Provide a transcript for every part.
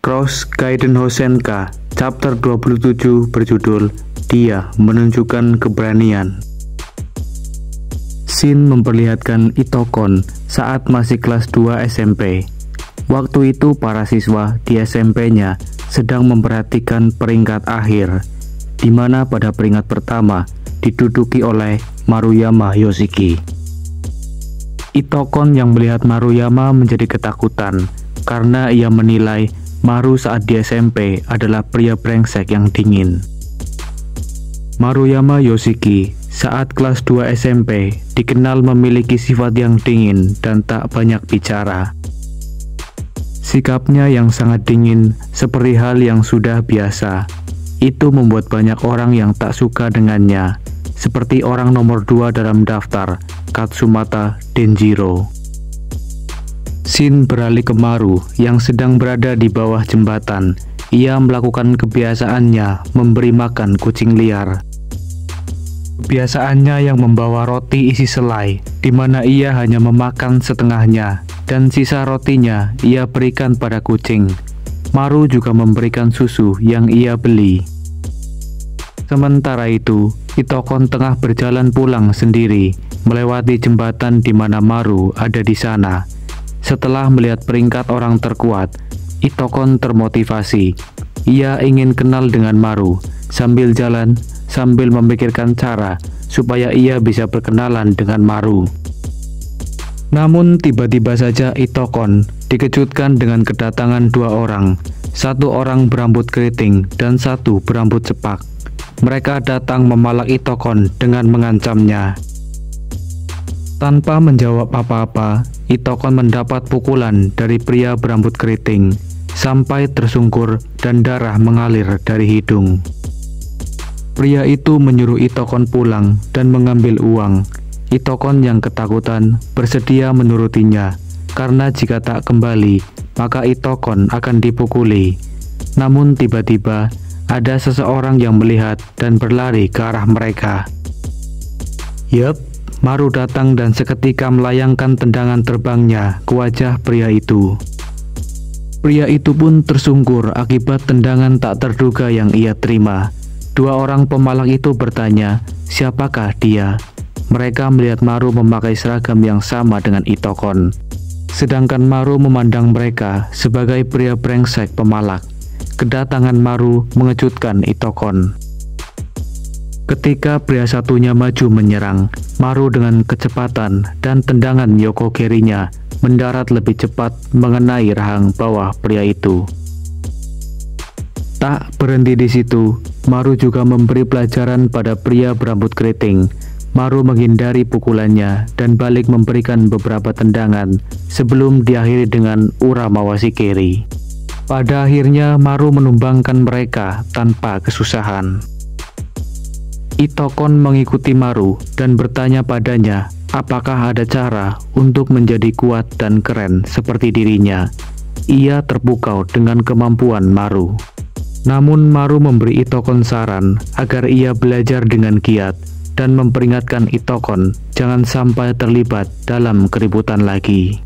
Cross Gaiden Hosenka chapter 27 berjudul Dia Menunjukkan Keberanian. Shin memperlihatkan Itokon saat masih kelas 2 SMP. Waktu itu para siswa di SMP-nya sedang memperhatikan peringkat akhir, di mana pada peringkat pertama diduduki oleh Maruyama Yoshiki. Itokon yang melihat Maruyama menjadi ketakutan karena ia menilai Maru saat di SMP adalah pria brengsek yang dingin. Maruyama Yoshiki saat kelas 2 SMP dikenal memiliki sifat yang dingin dan tak banyak bicara. Sikapnya yang sangat dingin seperti hal yang sudah biasa. Itu membuat banyak orang yang tak suka dengannya, seperti orang nomor 2 dalam daftar, Katsumata Denjiro. Shin beralih ke Maru yang sedang berada di bawah jembatan. Ia melakukan kebiasaannya memberi makan kucing liar. Kebiasaannya yang membawa roti isi selai, di mana ia hanya memakan setengahnya, dan sisa rotinya ia berikan pada kucing. Maru juga memberikan susu yang ia beli. Sementara itu, Itokon tengah berjalan pulang sendiri, melewati jembatan di mana Maru ada di sana. Setelah melihat peringkat orang terkuat, Itokon termotivasi. Ia ingin kenal dengan Maru, sambil jalan, sambil memikirkan cara supaya ia bisa berkenalan dengan Maru. Namun tiba-tiba saja Itokon dikejutkan dengan kedatangan dua orang. Satu orang berambut keriting dan satu berambut cepak. Mereka datang memalak Itokon dengan mengancamnya. Tanpa menjawab apa-apa, Itokon mendapat pukulan dari pria berambut keriting, sampai tersungkur dan darah mengalir dari hidung. Pria itu menyuruh Itokon pulang dan mengambil uang. Itokon yang ketakutan bersedia menurutinya, karena jika tak kembali, maka Itokon akan dipukuli. Namun tiba-tiba, ada seseorang yang melihat dan berlari ke arah mereka. Yup, Maru datang dan seketika melayangkan tendangan terbangnya ke wajah pria itu. Pria itu pun tersungkur akibat tendangan tak terduga yang ia terima. Dua orang pemalak itu bertanya, siapakah dia? Mereka melihat Maru memakai seragam yang sama dengan Itokon. Sedangkan Maru memandang mereka sebagai pria brengsek pemalak. Kedatangan Maru mengejutkan Itokon. Ketika pria satunya maju menyerang, Maru dengan kecepatan dan tendangan Yokogerinya mendarat lebih cepat mengenai rahang bawah pria itu. Tak berhenti di situ, Maru juga memberi pelajaran pada pria berambut keriting. Maru menghindari pukulannya dan balik memberikan beberapa tendangan sebelum diakhiri dengan Uramawashikeri. Pada akhirnya Maru menumbangkan mereka tanpa kesusahan. Itokon mengikuti Maru dan bertanya padanya apakah ada cara untuk menjadi kuat dan keren seperti dirinya. Ia terpukau dengan kemampuan Maru. Namun Maru memberi Itokon saran agar ia belajar dengan giat dan memperingatkan Itokon jangan sampai terlibat dalam keributan lagi.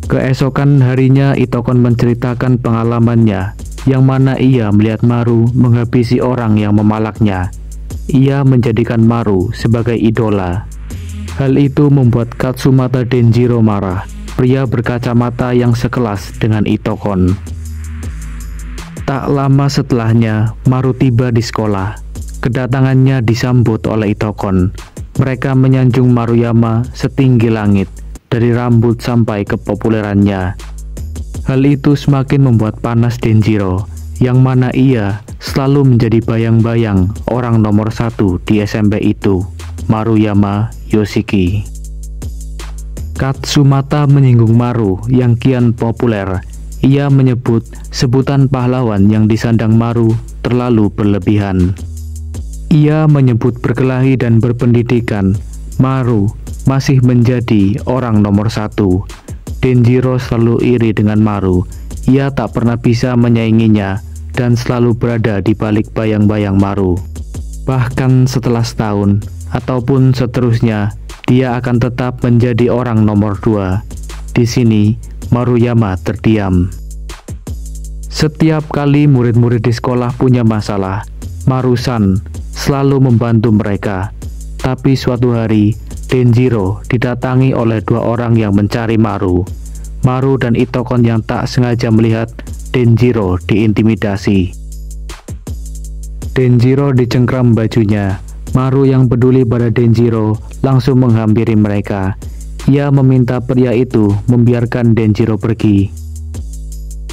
Keesokan harinya Itokon menceritakan pengalamannya yang mana ia melihat Maru menghabisi orang yang memalaknya. Ia menjadikan Maru sebagai idola. Hal itu membuat Katsumata Denjiro marah, pria berkacamata yang sekelas dengan Itokon. Tak lama setelahnya, Maru tiba di sekolah. Kedatangannya disambut oleh Itokon. Mereka menyanjung Maruyama setinggi langit, dari rambut sampai kepopulerannya. Hal itu semakin membuat panas Denjiro, yang mana ia selalu menjadi bayang-bayang orang nomor 1 di SMP itu, Maruyama Yoshiki. Katsumata menyinggung Maru yang kian populer. Ia menyebut sebutan pahlawan yang disandang Maru terlalu berlebihan. Ia menyebut berkelahi dan berpendidikan. Maru masih menjadi orang nomor 1. Denjiro selalu iri dengan Maru. Ia tak pernah bisa menyainginya dan selalu berada di balik bayang-bayang Maru. Bahkan setelah setahun ataupun seterusnya, dia akan tetap menjadi orang nomor 2. Di sini, Maruyama terdiam. Setiap kali murid-murid di sekolah punya masalah, Maru-san selalu membantu mereka. Tapi suatu hari, Denjiro didatangi oleh dua orang yang mencari Maru. Maru dan Itokon yang tak sengaja melihat Denjiro diintimidasi. Denjiro dicengkram bajunya. Maru yang peduli pada Denjiro langsung menghampiri mereka. Ia meminta pria itu membiarkan Denjiro pergi.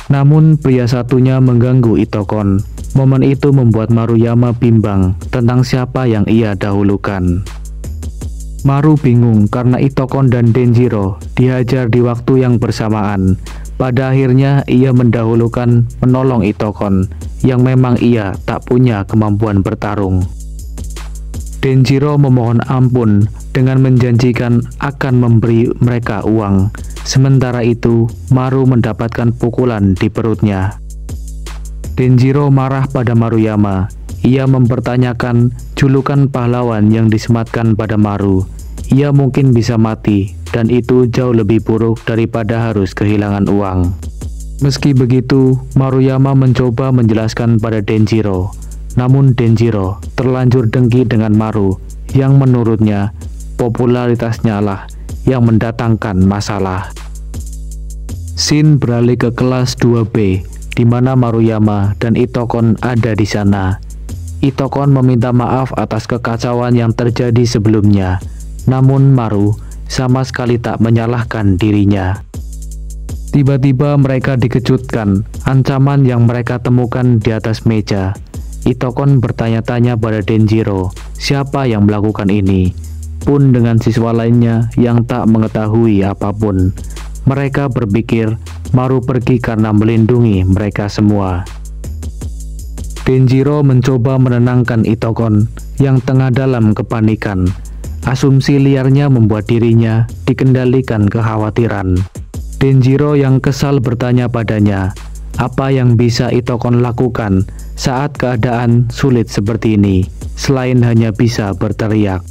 Namun pria satunya mengganggu Itokon. Momen itu membuat Maruyama bimbang tentang siapa yang ia dahulukan. Maru bingung karena Itokon dan Denjiro dihajar di waktu yang bersamaan. Pada akhirnya ia mendahulukan menolong Itokon yang memang ia tak punya kemampuan bertarung. Denjiro memohon ampun dengan menjanjikan akan memberi mereka uang. Sementara itu, Maru mendapatkan pukulan di perutnya. Denjiro marah pada Maruyama. Ia mempertanyakan julukan pahlawan yang disematkan pada Maru. Ia mungkin bisa mati, dan itu jauh lebih buruk daripada harus kehilangan uang. Meski begitu, Maruyama mencoba menjelaskan pada Denjiro. Namun Denjiro terlanjur dengki dengan Maru, yang menurutnya popularitasnya lah yang mendatangkan masalah. Scene beralih ke kelas 2B, di mana Maruyama dan Itokon ada di sana. Itokon meminta maaf atas kekacauan yang terjadi sebelumnya. Namun Maru sama sekali tak menyalahkan dirinya. Tiba-tiba mereka dikejutkan ancaman yang mereka temukan di atas meja. Itokon bertanya-tanya pada Denjiro, siapa yang melakukan ini? Pun dengan siswa lainnya yang tak mengetahui apapun. Mereka berpikir Maru pergi karena melindungi mereka semua. Denjiro mencoba menenangkan Itokon yang tengah dalam kepanikan. Asumsi liarnya membuat dirinya dikendalikan kekhawatiran. Denjiro yang kesal bertanya padanya, apa yang bisa Itokon lakukan saat keadaan sulit seperti ini, selain hanya bisa berteriak.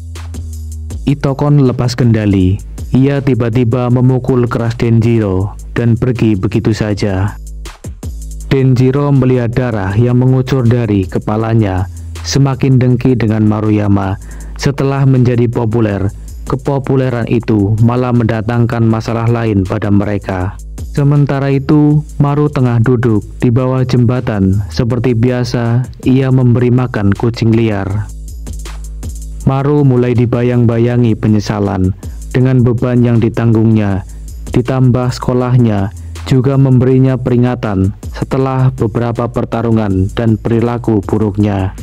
Itokon lepas kendali. Ia tiba-tiba memukul keras Denjiro dan pergi begitu saja. Denjiro melihat darah yang mengucur dari kepalanya, semakin dengki dengan Maruyama. Setelah menjadi populer, kepopuleran itu malah mendatangkan masalah lain pada mereka. Sementara itu, Maru tengah duduk di bawah jembatan. Seperti biasa, ia memberi makan kucing liar. Maru mulai dibayang-bayangi penyesalan dengan beban yang ditanggungnya, ditambah sekolahnya juga memberinya peringatan setelah beberapa pertarungan dan perilaku buruknya.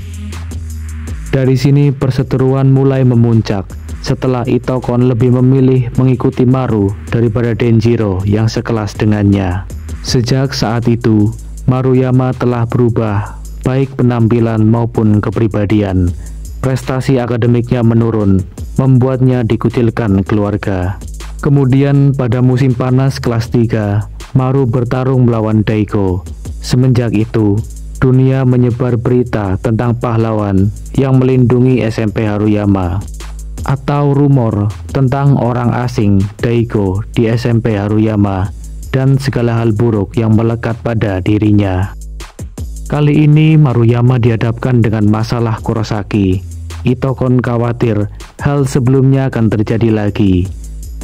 Dari sini perseteruan mulai memuncak setelah Itokon lebih memilih mengikuti Maru daripada Denjiro yang sekelas dengannya. Sejak saat itu, Maruyama telah berubah, baik penampilan maupun kepribadian. Prestasi akademiknya menurun, membuatnya dikucilkan keluarga. Kemudian pada musim panas kelas 3, Maru bertarung melawan Daiko. Semenjak itu, dunia menyebar berita tentang pahlawan yang melindungi SMP Haruyama, atau rumor tentang orang asing Daiko di SMP Haruyama dan segala hal buruk yang melekat pada dirinya. Kali ini Maruyama dihadapkan dengan masalah Kurosaki. Itokon khawatir hal sebelumnya akan terjadi lagi.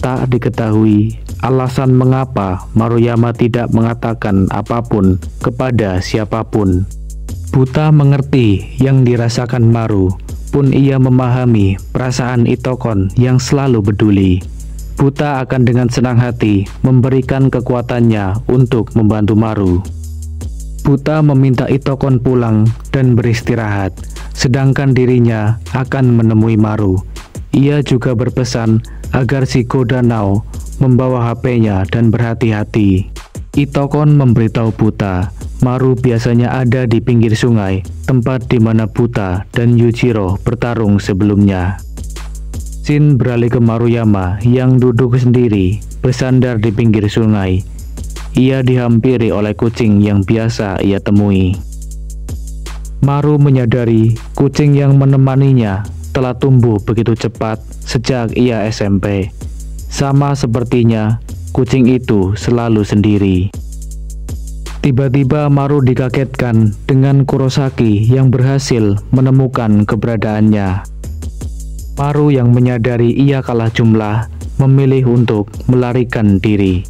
Tak diketahui alasan mengapa Maruyama tidak mengatakan apapun kepada siapapun. Buta mengerti yang dirasakan Maru, pun ia memahami perasaan Itokon yang selalu peduli. Buta akan dengan senang hati memberikan kekuatannya untuk membantu Maru. Buta meminta Itokon pulang dan beristirahat, sedangkan dirinya akan menemui Maru. Ia juga berpesan agar si Kodanao membawa HP-nya dan berhati-hati. Itokon memberitahu Buta, Maru biasanya ada di pinggir sungai, tempat di mana Buta dan Yujiro bertarung sebelumnya. Scene beralih ke Maruyama yang duduk sendiri, bersandar di pinggir sungai. Ia dihampiri oleh kucing yang biasa ia temui. Maru menyadari kucing yang menemaninya telah tumbuh begitu cepat sejak ia SMP. Sama sepertinya, kucing itu selalu sendiri. Tiba-tiba Maru dikagetkan dengan Kurosaki yang berhasil menemukan keberadaannya. Maru yang menyadari ia kalah jumlah memilih untuk melarikan diri.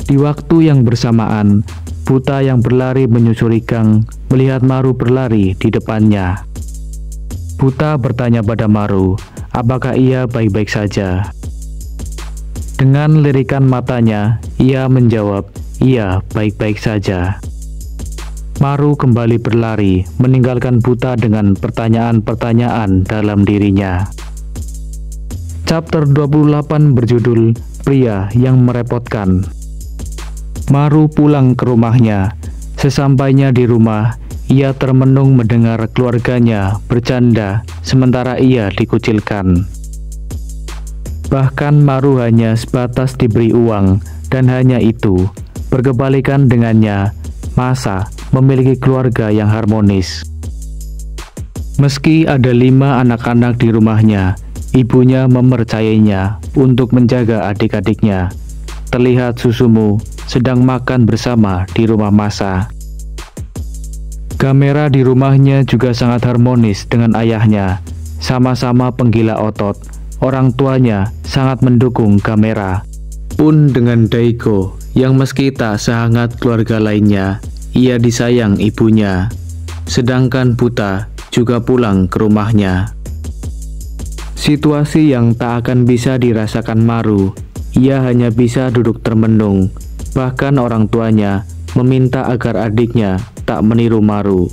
Di waktu yang bersamaan, Buta yang berlari menyusuri gang melihat Maru berlari di depannya. Buta bertanya pada Maru, apakah ia baik-baik saja. Dengan lirikan matanya, ia menjawab, "Iya, baik-baik saja." Maru kembali berlari, meninggalkan Buta dengan pertanyaan-pertanyaan dalam dirinya. Chapter 28 berjudul Pria yang Merepotkan. Maru pulang ke rumahnya. Sesampainya di rumah, ia termenung mendengar keluarganya bercanda sementara ia dikucilkan. Bahkan Maru hanya sebatas diberi uang, dan hanya itu. Berkebalikan dengannya, Masa memiliki keluarga yang harmonis. Meski ada 5 anak-anak di rumahnya, ibunya mempercayainya untuk menjaga adik-adiknya. Terlihat Susumu sedang makan bersama di rumah Masa. Gamera di rumahnya juga sangat harmonis dengan ayahnya, sama-sama penggila otot. Orang tuanya sangat mendukung Gamera. Pun dengan Daigo, yang meski tak sehangat keluarga lainnya, ia disayang ibunya. Sedangkan Buta juga pulang ke rumahnya. Situasi yang tak akan bisa dirasakan Maru. Ia hanya bisa duduk termenung. Bahkan orang tuanya meminta agar adiknya tak meniru Maru.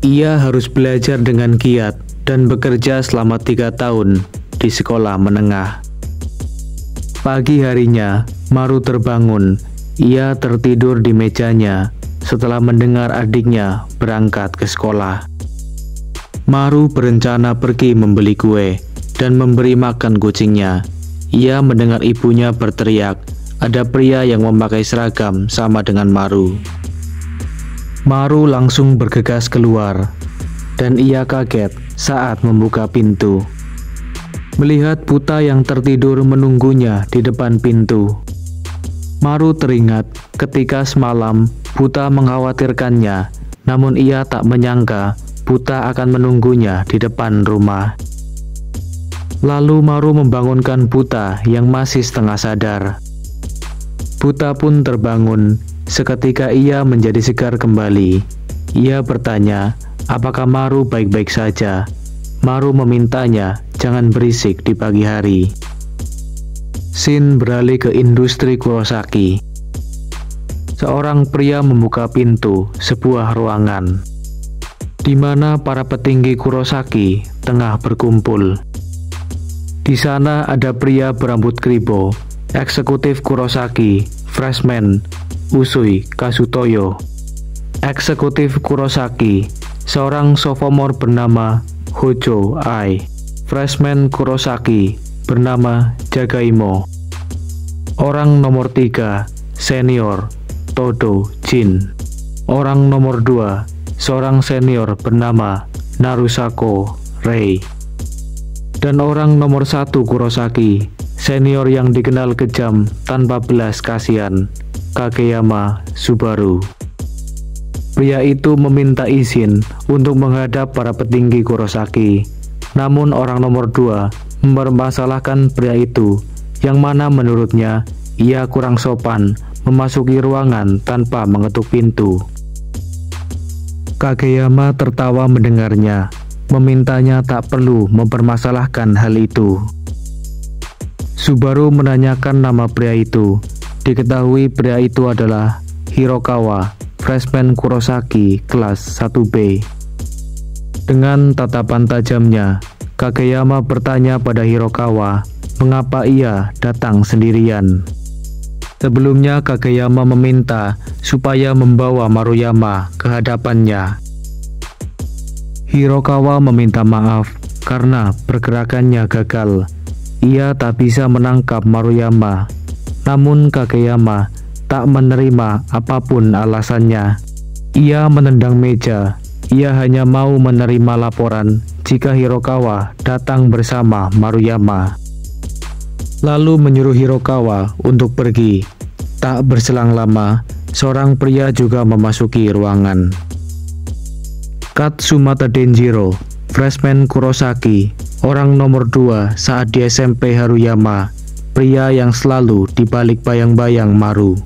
Ia harus belajar dengan giat dan bekerja selama 3 tahun di sekolah menengah. Pagi harinya, Maru terbangun. Ia tertidur di mejanya setelah mendengar adiknya berangkat ke sekolah. Maru berencana pergi membeli kue dan memberi makan kucingnya. Ia mendengar ibunya berteriak, ada pria yang memakai seragam sama dengan Maru. Maru langsung bergegas keluar, dan ia kaget saat membuka pintu. Melihat Buta yang tertidur menunggunya di depan pintu. Maru teringat ketika semalam Buta mengkhawatirkannya, namun ia tak menyangka Buta akan menunggunya di depan rumah. Lalu Maru membangunkan Buta yang masih setengah sadar. Buta pun terbangun, seketika ia menjadi segar kembali. Ia bertanya, apakah Maru baik-baik saja? Maru memintanya jangan berisik di pagi hari. Scene beralih ke industri Kurosaki. Seorang pria membuka pintu sebuah ruangan, di mana para petinggi Kurosaki tengah berkumpul. Di sana ada pria berambut kribo, eksekutif Kurosaki, freshman, Usui Kazutoyo. Eksekutif Kurosaki, seorang sophomore bernama Hojo Ai. Freshman Kurosaki bernama Jagaimo. Orang nomor 3, senior, Todo Jin. Orang nomor 2, seorang senior bernama Narusako Rei. Dan orang nomor 1 Kurosaki, senior yang dikenal kejam tanpa belas kasihan, Kageyama Subaru. Pria itu meminta izin untuk menghadap para petinggi Kurosaki. Namun orang nomor 2 mempermasalahkan pria itu, yang mana menurutnya ia kurang sopan memasuki ruangan tanpa mengetuk pintu. Kageyama tertawa mendengarnya, memintanya tak perlu mempermasalahkan hal itu. Subaru menanyakan nama pria itu. Diketahui pria itu adalah Hirokawa, freshman Kurosaki kelas 1B. Dengan tatapan tajamnya, Kageyama bertanya pada Hirokawa, mengapa ia datang sendirian. Sebelumnya Kageyama meminta supaya membawa Maruyama ke hadapannya. Hirokawa meminta maaf karena pergerakannya gagal. Ia tak bisa menangkap Maruyama. Namun Kageyama tak menerima apapun alasannya. Ia menendang meja. Ia hanya mau menerima laporan jika Hirokawa datang bersama Maruyama. Lalu menyuruh Hirokawa untuk pergi. Tak berselang lama, seorang pria juga memasuki ruangan. Katsumata Denjiro, freshman Kurosaki, orang nomor 2 saat di SMP Haruyama, pria yang selalu dibalik bayang-bayang Maru.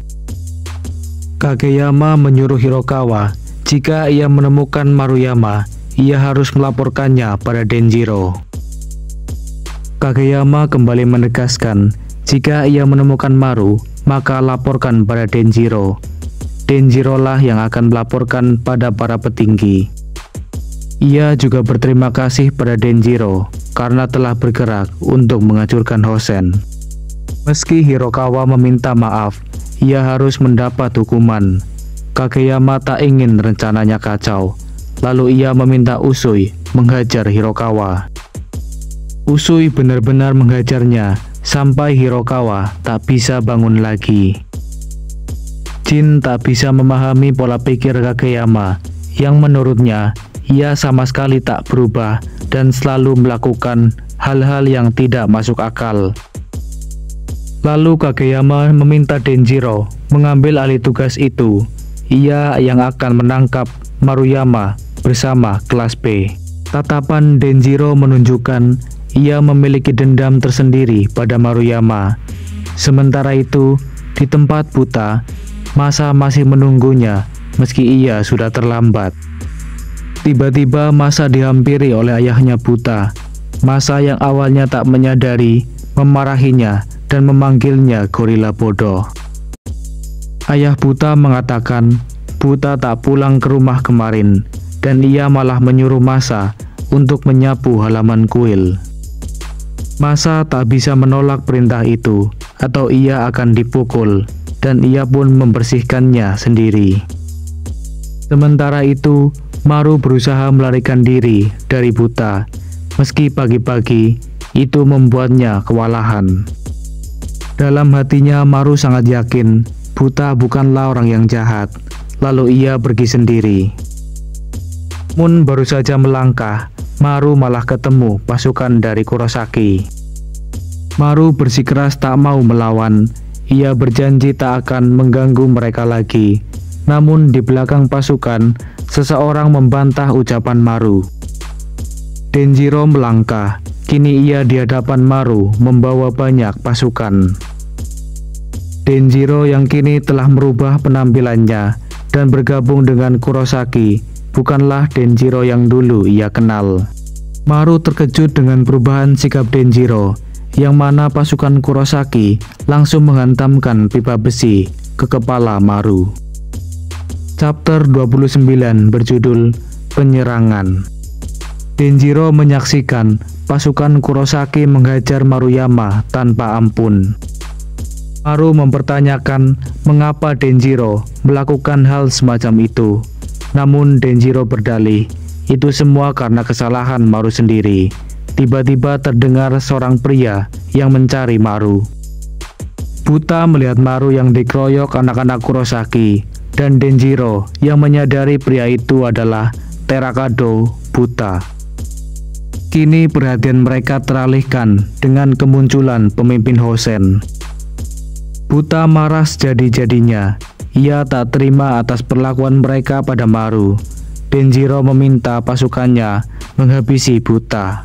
Kageyama menyuruh Hirokawa, jika ia menemukan Maruyama, ia harus melaporkannya pada Denjiro. Kageyama kembali menegaskan, jika ia menemukan Maru, maka laporkan pada Denjiro. Denjiro lah yang akan melaporkan pada para petinggi. Ia juga berterima kasih pada Denjiro karena telah bergerak untuk menghancurkan Hosen. Meski Hirokawa meminta maaf, ia harus mendapat hukuman. Kageyama tak ingin rencananya kacau, lalu ia meminta Usui menghajar Hirokawa. Usui benar-benar menghajarnya sampai Hirokawa tak bisa bangun lagi. Jin tak bisa memahami pola pikir Kageyama yang menurutnya ia sama sekali tak berubah dan selalu melakukan hal-hal yang tidak masuk akal. Lalu Kageyama meminta Denjiro mengambil alih tugas itu. Ia yang akan menangkap Maruyama bersama kelas B. Tatapan Denjiro menunjukkan ia memiliki dendam tersendiri pada Maruyama. Sementara itu, di tempat Buta, Masa masih menunggunya meski ia sudah terlambat. Tiba-tiba Masa dihampiri oleh ayahnya Buta. Masa yang awalnya tak menyadari, memarahinya dan memanggilnya gorila bodoh. Ayah Buta mengatakan Buta tak pulang ke rumah kemarin dan ia malah menyuruh Masa untuk menyapu halaman kuil. Masa tak bisa menolak perintah itu atau ia akan dipukul dan ia pun membersihkannya sendiri. Sementara itu, Maru berusaha melarikan diri dari Buta. Meski pagi-pagi, itu membuatnya kewalahan. Dalam hatinya Maru sangat yakin Buta bukanlah orang yang jahat. Lalu ia pergi sendiri. Mun baru saja melangkah, Maru malah ketemu pasukan dari Kurosaki. Maru bersikeras tak mau melawan. Ia berjanji tak akan mengganggu mereka lagi. Namun di belakang pasukan, seseorang membantah ucapan Maru. Denjiro melangkah. Kini ia di hadapan Maru membawa banyak pasukan. Denjiro yang kini telah merubah penampilannya dan bergabung dengan Kurosaki bukanlah Denjiro yang dulu ia kenal. Maru terkejut dengan perubahan sikap Denjiro, yang mana pasukan Kurosaki langsung menghantamkan pipa besi ke kepala Maru. Chapter 29 berjudul Penyerangan. Denjiro menyaksikan pasukan Kurosaki menghajar Maruyama tanpa ampun. Maru mempertanyakan mengapa Denjiro melakukan hal semacam itu. Namun Denjiro berdalih, itu semua karena kesalahan Maru sendiri. Tiba-tiba terdengar seorang pria yang mencari Maru. Buta melihat Maru yang dikeroyok anak-anak Kurosaki, dan Denjiro yang menyadari pria itu adalah Terakado Buta. Kini perhatian mereka teralihkan dengan kemunculan pemimpin Hosen. Buta marah sejadi-jadinya. Ia tak terima atas perlakuan mereka pada Maru. Denjiro meminta pasukannya menghabisi Buta.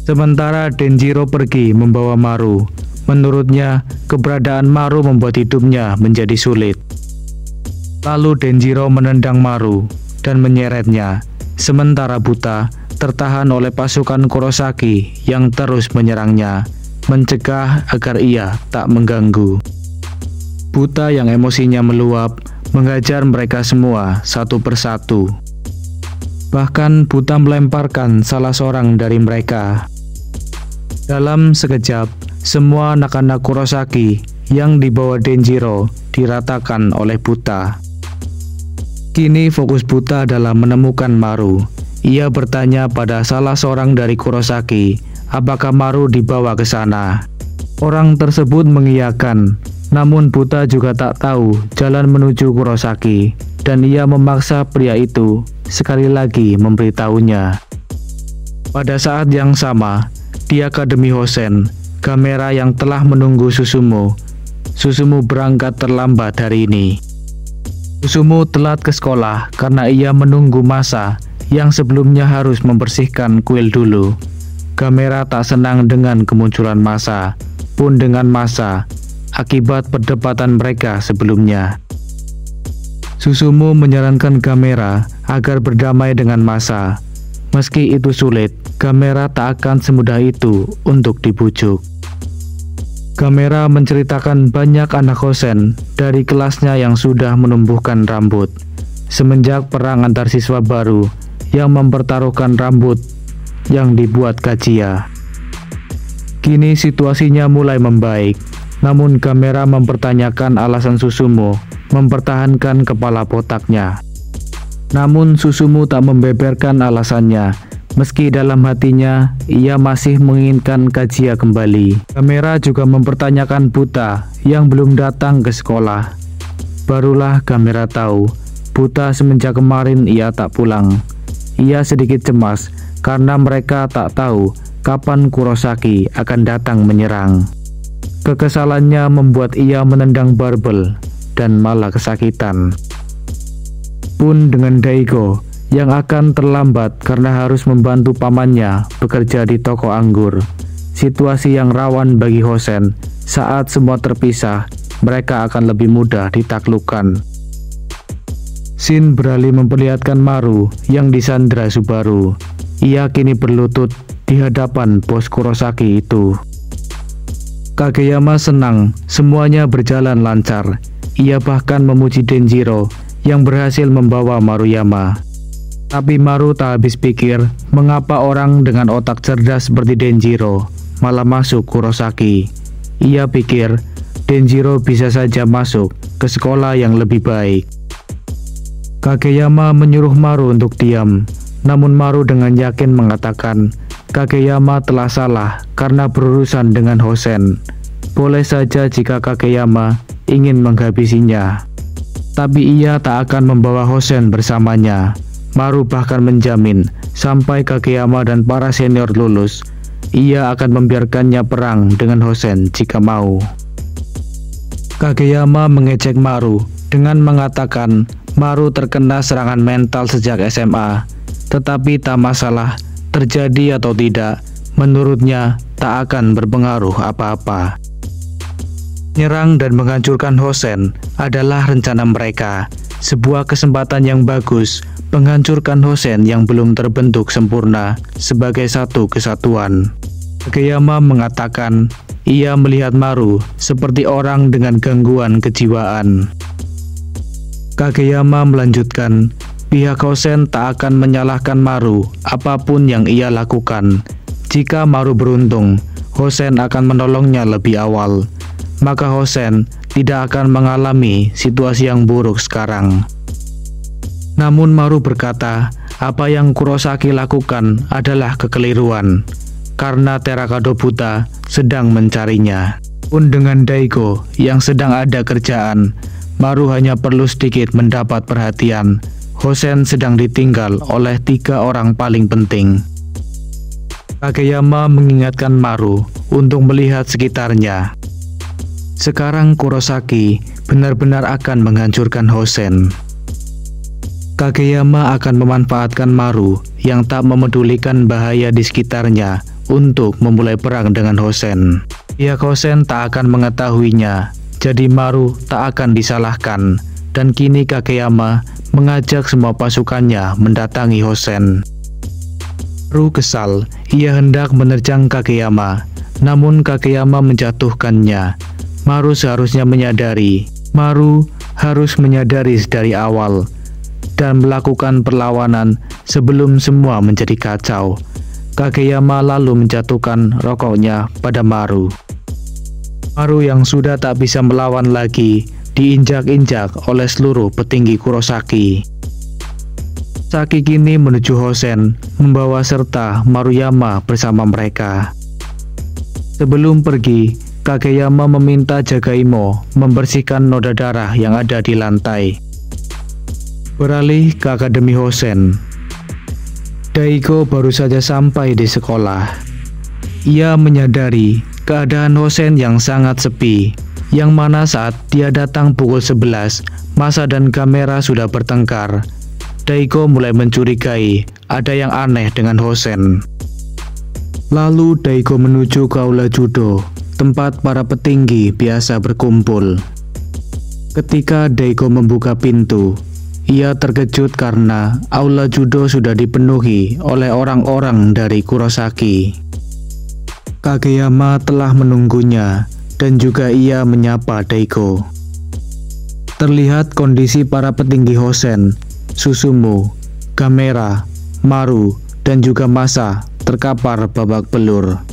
Sementara Denjiro pergi membawa Maru. Menurutnya, keberadaan Maru membuat hidupnya menjadi sulit. Lalu Denjiro menendang Maru dan menyeretnya. Sementara Buta tertahan oleh pasukan Kurosaki yang terus menyerangnya, mencegah agar ia tak mengganggu. Buta yang emosinya meluap menghajar mereka semua satu persatu. Bahkan Buta melemparkan salah seorang dari mereka. Dalam sekejap, semua anak-anak Kurosaki yang dibawa Denjiro diratakan oleh Buta. Kini fokus Buta adalah menemukan Maru. Ia bertanya pada salah seorang dari Kurosaki, apakah Maru dibawa ke sana. Orang tersebut mengiyakan, namun Buta juga tak tahu jalan menuju Kurosaki, dan ia memaksa pria itu sekali lagi memberitahunya. Pada saat yang sama, di Akademi Hosen, Gamera yang telah menunggu Susumu berangkat terlambat hari ini. Susumu telat ke sekolah karena ia menunggu Masa yang sebelumnya harus membersihkan kuil dulu. Gamera tak senang dengan kemunculan Masa, pun dengan Masa, akibat perdebatan mereka sebelumnya. Susumu menyarankan Gamera agar berdamai dengan Masa. Meski itu sulit, Gamera tak akan semudah itu untuk dibujuk. Gamera menceritakan banyak anak Hosen dari kelasnya yang sudah menumbuhkan rambut semenjak perang antar siswa baru yang mempertaruhkan rambut yang dibuat Kajia. Kini situasinya mulai membaik, namun Gamera mempertanyakan alasan Susumu mempertahankan kepala botaknya. Namun Susumu tak membeberkan alasannya, meski dalam hatinya ia masih menginginkan Kajia kembali. Gamera juga mempertanyakan Buta yang belum datang ke sekolah. Barulah Gamera tahu, Buta semenjak kemarin ia tak pulang. Ia sedikit cemas karena mereka tak tahu kapan Kurosaki akan datang menyerang. Kekesalannya membuat ia menendang barbel dan malah kesakitan. Pun dengan Daigo yang akan terlambat karena harus membantu pamannya bekerja di toko anggur. Situasi yang rawan bagi Hosen, saat semua terpisah, mereka akan lebih mudah ditaklukkan. Shin beralih memperlihatkan Maru yang disandra Subaru. Ia kini berlutut di hadapan bos Kurosaki itu. Kageyama senang semuanya berjalan lancar. Ia bahkan memuji Denjiro yang berhasil membawa Maruyama. Tapi Maru tak habis pikir mengapa orang dengan otak cerdas seperti Denjiro malah masuk Kurosaki. Ia pikir Denjiro bisa saja masuk ke sekolah yang lebih baik. Kageyama menyuruh Maru untuk diam, namun Maru dengan yakin mengatakan Kageyama telah salah karena berurusan dengan Hosen. Boleh saja jika Kageyama ingin menghabisinya, tapi ia tak akan membawa Hosen bersamanya. Maru bahkan menjamin sampai Kageyama dan para senior lulus, ia akan membiarkannya perang dengan Hosen jika mau. Kageyama mengejek Maru dengan mengatakan Maru terkena serangan mental sejak SMA, tetapi tak masalah terjadi atau tidak, menurutnya tak akan berpengaruh apa-apa. Nyerang dan menghancurkan Hosen adalah rencana mereka, sebuah kesempatan yang bagus menghancurkan Hosen yang belum terbentuk sempurna sebagai satu kesatuan. Kageyama mengatakan ia melihat Maru seperti orang dengan gangguan kejiwaan. Kageyama melanjutkan, pihak Hosen tak akan menyalahkan Maru apapun yang ia lakukan. Jika Maru beruntung, Hosen akan menolongnya lebih awal. Maka Hosen tidak akan mengalami situasi yang buruk sekarang. Namun Maru berkata, apa yang Kurosaki lakukan adalah kekeliruan, karena Terakado Buta sedang mencarinya. Pun dengan Daigo yang sedang ada kerjaan, Maru hanya perlu sedikit mendapat perhatian. Hosen sedang ditinggal oleh 3 orang paling penting. Kageyama mengingatkan Maru untuk melihat sekitarnya. Sekarang Kurosaki benar-benar akan menghancurkan Hosen. Kageyama akan memanfaatkan Maru yang tak memedulikan bahaya di sekitarnya untuk memulai perang dengan Hosen. Pihak Hosen tak akan mengetahuinya, jadi Maru tak akan disalahkan. Dan kini Kageyama mengajak semua pasukannya mendatangi Hosen. Maru kesal, ia hendak menerjang Kageyama, namun Kageyama menjatuhkannya. Maru seharusnya menyadari, Maru harus menyadari dari awal dan melakukan perlawanan sebelum semua menjadi kacau. Kageyama lalu menjatuhkan rokoknya pada Maru. Maru yang sudah tak bisa melawan lagi diinjak-injak oleh seluruh petinggi Kurosaki. Saki kini menuju Hosen, membawa serta Maruyama bersama mereka. Sebelum pergi, Kageyama meminta Jagaimo membersihkan noda darah yang ada di lantai. Beralih ke Akademi Hosen. Daigo baru saja sampai di sekolah. Ia menyadari keadaan Hosen yang sangat sepi, yang mana saat dia datang pukul 11, Masa dan Gamera sudah bertengkar. Daiko mulai mencurigai ada yang aneh dengan Hosen. Lalu Daiko menuju ke aula judo, tempat para petinggi biasa berkumpul. Ketika Daiko membuka pintu, ia terkejut karena aula judo sudah dipenuhi oleh orang-orang dari Kurosaki. Kageyama telah menunggunya dan juga ia menyapa Daiko. Terlihat kondisi para petinggi Hosen, Susumu, Gamera, Maru, dan juga Masa terkapar babak belur.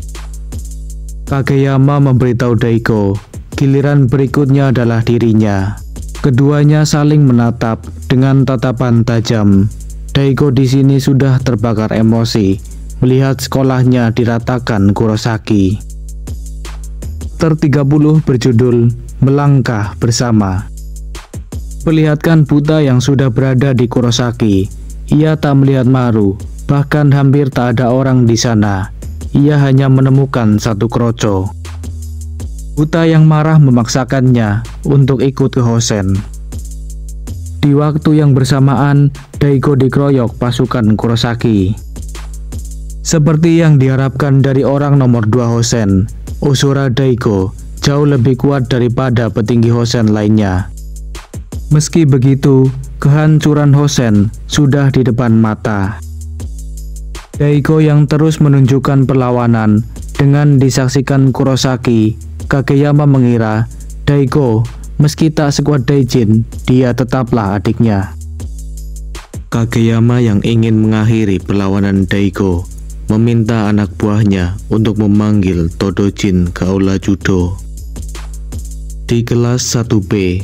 Kageyama memberitahu Daiko, giliran berikutnya adalah dirinya. Keduanya saling menatap dengan tatapan tajam. Daiko di sini sudah terbakar emosi melihat sekolahnya diratakan Kurosaki. Chapter 30 berjudul Melangkah Bersama. Perlihatkan Buta yang sudah berada di Kurosaki. Ia tak melihat Maru, bahkan hampir tak ada orang di sana. Ia hanya menemukan satu kroco. Buta yang marah memaksakannya untuk ikut ke Hosen. Di waktu yang bersamaan, Daiko dikeroyok pasukan Kurosaki. Seperti yang diharapkan dari orang nomor 2 Hosen, Usura Daiko jauh lebih kuat daripada petinggi Hosen lainnya. Meski begitu, kehancuran Hosen sudah di depan mata. Daiko yang terus menunjukkan perlawanan dengan disaksikan Kurosaki, Kageyama mengira Daiko meski tak sekuat Daijin, dia tetaplah adiknya. Kageyama yang ingin mengakhiri perlawanan Daiko meminta anak buahnya untuk memanggil Todojin ke aula judo. Di kelas 1B,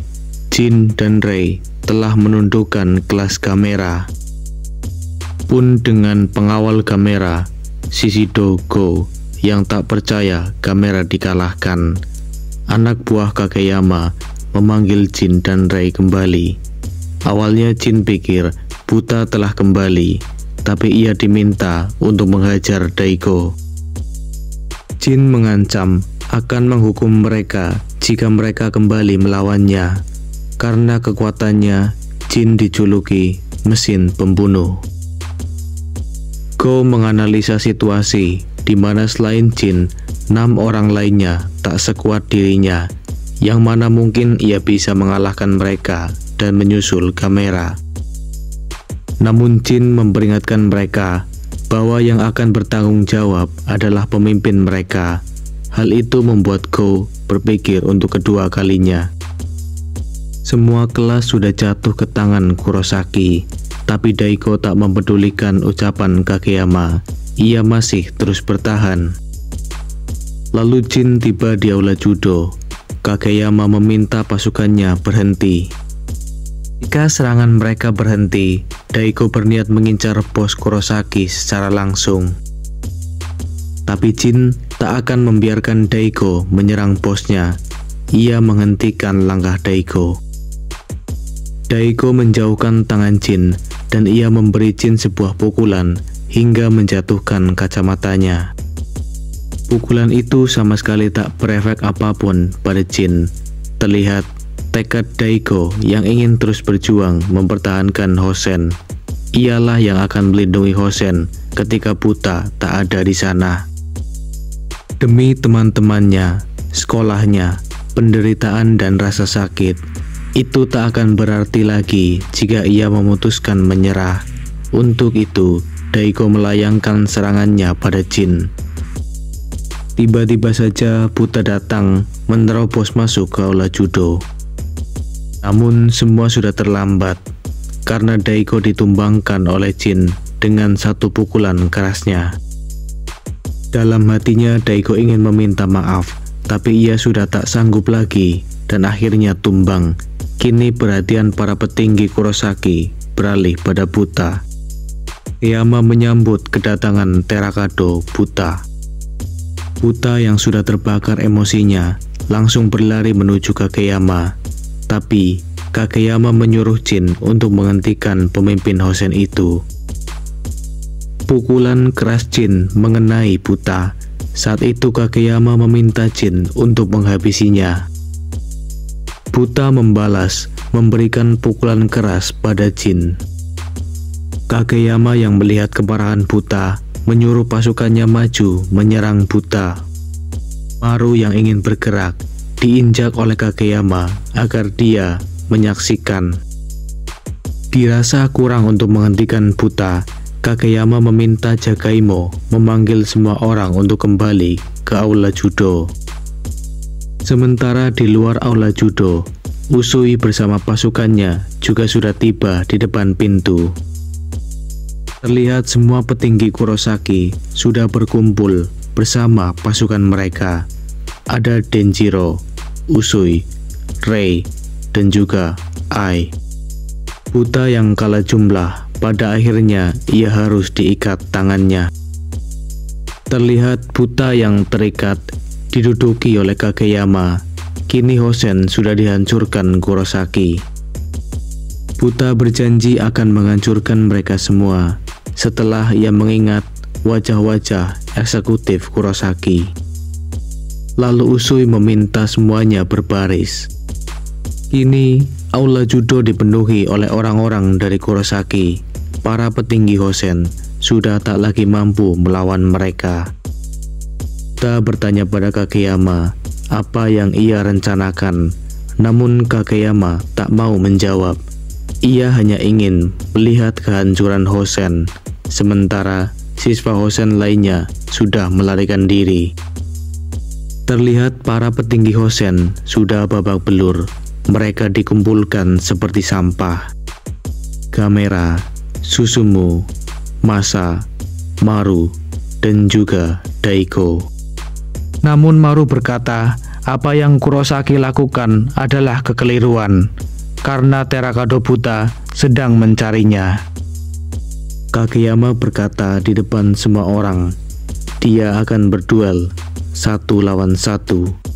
Jin dan Rei telah menundukkan kelas Gamera. Pun dengan pengawal Gamera, Shishido Go, yang tak percaya Gamera dikalahkan, anak buah Kageyama memanggil Jin dan Rei kembali. Awalnya Jin pikir Buta telah kembali, tapi ia diminta untuk menghajar Daiko. Jin mengancam akan menghukum mereka jika mereka kembali melawannya. Karena kekuatannya, Jin dijuluki mesin pembunuh. Go menganalisa situasi di mana selain Jin, 6 orang lainnya tak sekuat dirinya, yang mana mungkin ia bisa mengalahkan mereka dan menyusul Gamera. Namun Jin memperingatkan mereka bahwa yang akan bertanggung jawab adalah pemimpin mereka. Hal itu membuat Go berpikir untuk kedua kalinya. Semua kelas sudah jatuh ke tangan Kurosaki, tapi Daiko tak mempedulikan ucapan Kageyama. Ia masih terus bertahan. Lalu Jin tiba di aula judo. Kageyama meminta pasukannya berhenti. Jika serangan mereka berhenti, Daiko berniat mengincar bos Kurosaki secara langsung. Tapi Jin tak akan membiarkan Daiko menyerang bosnya. Ia menghentikan langkah Daiko. Daiko menjauhkan tangan Jin dan ia memberi Jin sebuah pukulan hingga menjatuhkan kacamatanya. Pukulan itu sama sekali tak berefek apapun pada Jin. Terlihat tekad Daiko yang ingin terus berjuang mempertahankan Hosen. Ialah yang akan melindungi Hosen ketika Buta tak ada di sana. Demi teman-temannya, sekolahnya, penderitaan dan rasa sakit, itu tak akan berarti lagi jika ia memutuskan menyerah. Untuk itu, Daiko melayangkan serangannya pada Jin. Tiba-tiba saja Buta datang menerobos masuk ke aula judo. Namun semua sudah terlambat karena Daiko ditumbangkan oleh Jin dengan satu pukulan kerasnya. Dalam hatinya Daiko ingin meminta maaf, tapi ia sudah tak sanggup lagi dan akhirnya tumbang. Kini perhatian para petinggi Kurosaki beralih pada Buta. Kageyama menyambut kedatangan Terakado Buta. Buta yang sudah terbakar emosinya langsung berlari menuju Kageyama. Tapi Kageyama menyuruh Jin untuk menghentikan pemimpin Hosen itu. Pukulan keras Jin mengenai Buta. Saat itu Kageyama meminta Jin untuk menghabisinya. Buta membalas memberikan pukulan keras pada Jin. Kageyama yang melihat kemarahan Buta menyuruh pasukannya maju menyerang Buta. Maru yang ingin bergerak diinjak oleh Kageyama agar dia menyaksikan. Dirasa kurang untuk menghentikan Buta, Kageyama meminta Jagaimo memanggil semua orang untuk kembali ke aula judo. Sementara di luar aula judo, Usui bersama pasukannya juga sudah tiba di depan pintu. Terlihat semua petinggi Kurosaki sudah berkumpul bersama pasukan mereka. Ada Denjiro, Usui, Rei, dan juga Ai. Buta yang kalah jumlah, pada akhirnya ia harus diikat tangannya. Terlihat Buta yang terikat diduduki oleh Kageyama. Kini Hosen sudah dihancurkan Kurosaki. Buta berjanji akan menghancurkan mereka semua setelah ia mengingat wajah-wajah eksekutif Kurosaki. Lalu Usui meminta semuanya berbaris. Kini aula judo dipenuhi oleh orang-orang dari Kurosaki. Para petinggi Hosen sudah tak lagi mampu melawan mereka. Buta bertanya pada Kageyama apa yang ia rencanakan, namun Kageyama tak mau menjawab. Ia hanya ingin melihat kehancuran Hosen, sementara siswa Hosen lainnya sudah melarikan diri. Terlihat para petinggi Hosen sudah babak belur. Mereka dikumpulkan seperti sampah. Gamera, Susumu, Masa, Maru, dan juga Daiko. Namun Maru berkata, apa yang Kurosaki lakukan adalah kekeliruan, karena Terakado Buta sedang mencarinya. Kageyama berkata di depan semua orang, dia akan berduel 1 lawan 1